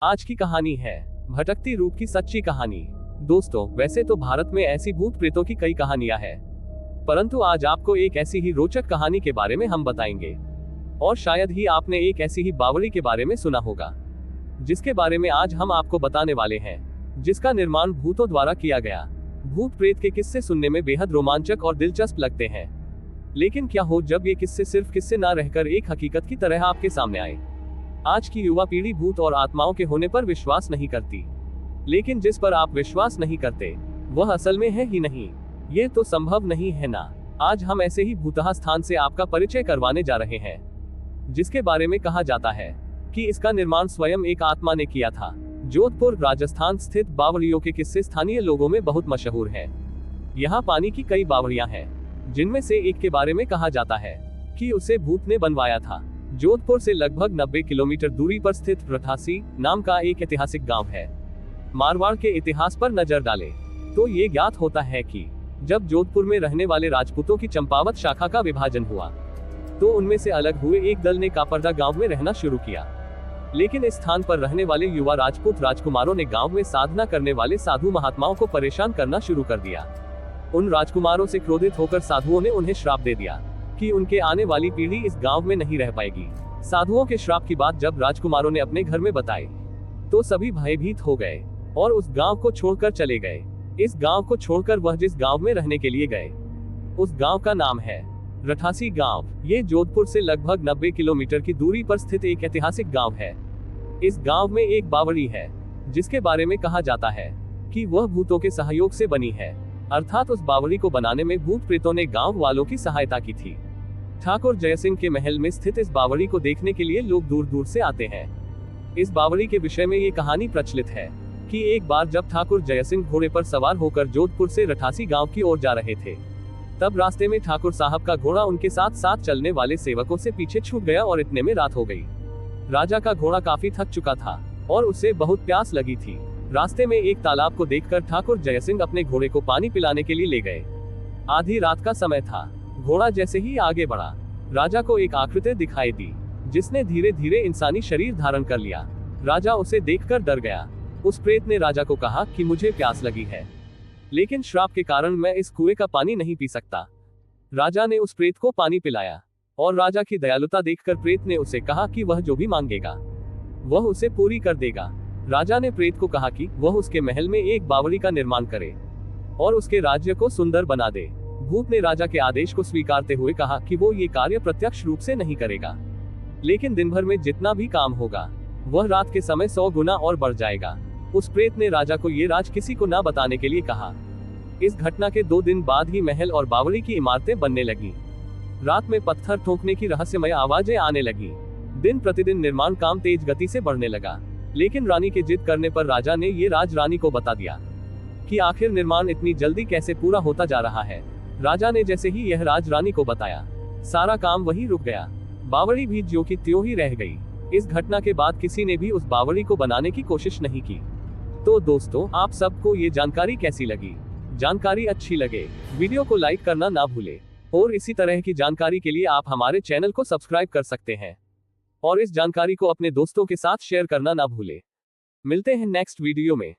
आज की कहानी है भटकती रूप की सच्ची कहानी। दोस्तों, वैसे तो भारत में ऐसी भूत प्रेतों की कई कहानियां हैं, परंतु आज आपको एक ऐसी ही रोचक कहानी के बारे में हम बताएंगे। और शायद ही आपने एक ऐसी ही बावड़ी के बारे में सुना होगा, जिसके बारे में आज हम आपको बताने वाले हैं, जिसका निर्माण भूतों द्वारा किया गया। भूत प्रेत के किस्से सुनने में बेहद रोमांचक और दिलचस्प लगते हैं, लेकिन क्या हो जब ये किस्से सिर्फ किस्से ना रहकर एक हकीकत की तरह आपके सामने आए। आज की युवा पीढ़ी भूत और आत्माओं के होने पर विश्वास नहीं करती, लेकिन जिस पर आप विश्वास नहीं करते वह असल में है ही नहीं। ये तो संभव नहीं है ना। आज हम ऐसे ही भूतहा स्थान से आपका परिचय करवाने जा रहे हैं, जिसके बारे में कहा जाता है कि इसका निर्माण स्वयं एक आत्मा ने किया था। जोधपुर राजस्थान स्थित बावड़ियों के किस्से स्थानीय लोगों में बहुत मशहूर है। यहाँ पानी की कई बावड़ियां हैं, जिनमें से एक के बारे में कहा जाता है कि उसे भूत ने बनवाया था। जोधपुर से लगभग 90 किलोमीटर दूरी पर स्थित रठासी नाम का एक ऐतिहासिक गांव है। मारवाड़ के इतिहास पर नजर डालें तो ये ज्ञात होता है कि जब जोधपुर में रहने वाले राजपूतों की चंपावत शाखा का विभाजन हुआ, तो उनमें से अलग हुए एक दल ने कापरदा गांव में रहना शुरू किया। लेकिन इस स्थान पर रहने वाले युवा राजपूत राजकुमारों ने गांव में साधना करने वाले साधु महात्माओं को परेशान करना शुरू कर दिया। उन राजकुमारों से क्रोधित होकर साधुओं ने उन्हें श्राप दे दिया कि उनके आने वाली पीढ़ी इस गांव में नहीं रह पाएगी। साधुओं के श्राप की बात जब राजकुमारों ने अपने घर में बताई, तो सभी भयभीत हो गए और उस गांव को छोड़कर चले गए। इस गांव को छोड़कर वह जिस गांव में रहने के लिए गए, उस गांव का नाम है रठासी गांव। ये जोधपुर से लगभग 90 किलोमीटर की दूरी पर स्थित एक ऐतिहासिक गांव है। इस गांव में एक बावड़ी है, जिसके बारे में कहा जाता है कि वह भूतों के सहयोग से बनी है, अर्थात उस बावड़ी को बनाने में भूत प्रेतों ने गांव वालों की सहायता की थी। ठाकुर जयसिंह के महल में स्थित इस बावड़ी को देखने के लिए लोग दूर दूर से आते हैं। इस बावड़ी के विषय में ये कहानी प्रचलित है कि एक बार जब ठाकुर जयसिंह घोड़े पर सवार होकर जोधपुर से रठासी गांव की ओर जा रहे थे, तब रास्ते में ठाकुर साहब का घोड़ा उनके साथ साथ चलने वाले सेवकों से पीछे छूट गया और इतने में रात हो गई। राजा का घोड़ा काफी थक चुका था और उसे बहुत प्यास लगी थी। रास्ते में एक तालाब को देखकर ठाकुर जयसिंह अपने घोड़े को पानी पिलाने के लिए ले गए। आधी रात का समय था। घोड़ा जैसे ही आगे बढ़ा, राजा को एक आकृति दिखाई दी, जिसने धीरे धीरे इंसानी शरीर धारण कर लिया। राजा उसे देखकर डर गया। उस प्रेत ने राजा को कहा कि मुझे प्यास लगी है, लेकिन श्राप के कारण मैं इस कुएं का पानी नहीं पी सकता। राजा ने उस प्रेत को पानी पिलाया और राजा की दयालुता देखकर प्रेत ने उसे कहा कि वह जो भी मांगेगा वह उसे पूरी कर देगा। राजा ने प्रेत को कहा कि वह उसके महल में एक बावड़ी का निर्माण करे और उसके राज्य को सुंदर बना दे। भूत ने राजा के आदेश को स्वीकारते हुए कहा कि वो ये कार्य प्रत्यक्ष रूप से नहीं करेगा, लेकिन दिन भर में जितना भी काम होगा वह रात के समय 100 गुना और बढ़ जाएगा। उस प्रेत ने राजा को ये राज किसी को ना बताने के लिए कहा। इस घटना के 2 दिन बाद ही महल और बावड़ी की इमारतें बनने लगी। रात में पत्थर ठोकने की रहस्यमय आवाजें आने लगी। दिन प्रतिदिन निर्माण काम तेज गति से बढ़ने लगा, लेकिन रानी के जिद करने पर राजा ने ये राज रानी को बता दिया कि आखिर निर्माण इतनी जल्दी कैसे पूरा होता जा रहा है। राजा ने जैसे ही यह राज रानी को बताया, सारा काम वहीं रुक गया। बावड़ी भी ज्यों की त्यों ही रह गई। इस घटना के बाद किसी ने भी उस बावड़ी को बनाने की कोशिश नहीं की। तो दोस्तों, आप सबको ये जानकारी कैसी लगी? जानकारी अच्छी लगे वीडियो को लाइक करना ना भूले, और इसी तरह की जानकारी के लिए आप हमारे चैनल को सब्सक्राइब कर सकते हैं, और इस जानकारी को अपने दोस्तों के साथ शेयर करना ना भूले। मिलते हैं नेक्स्ट वीडियो में।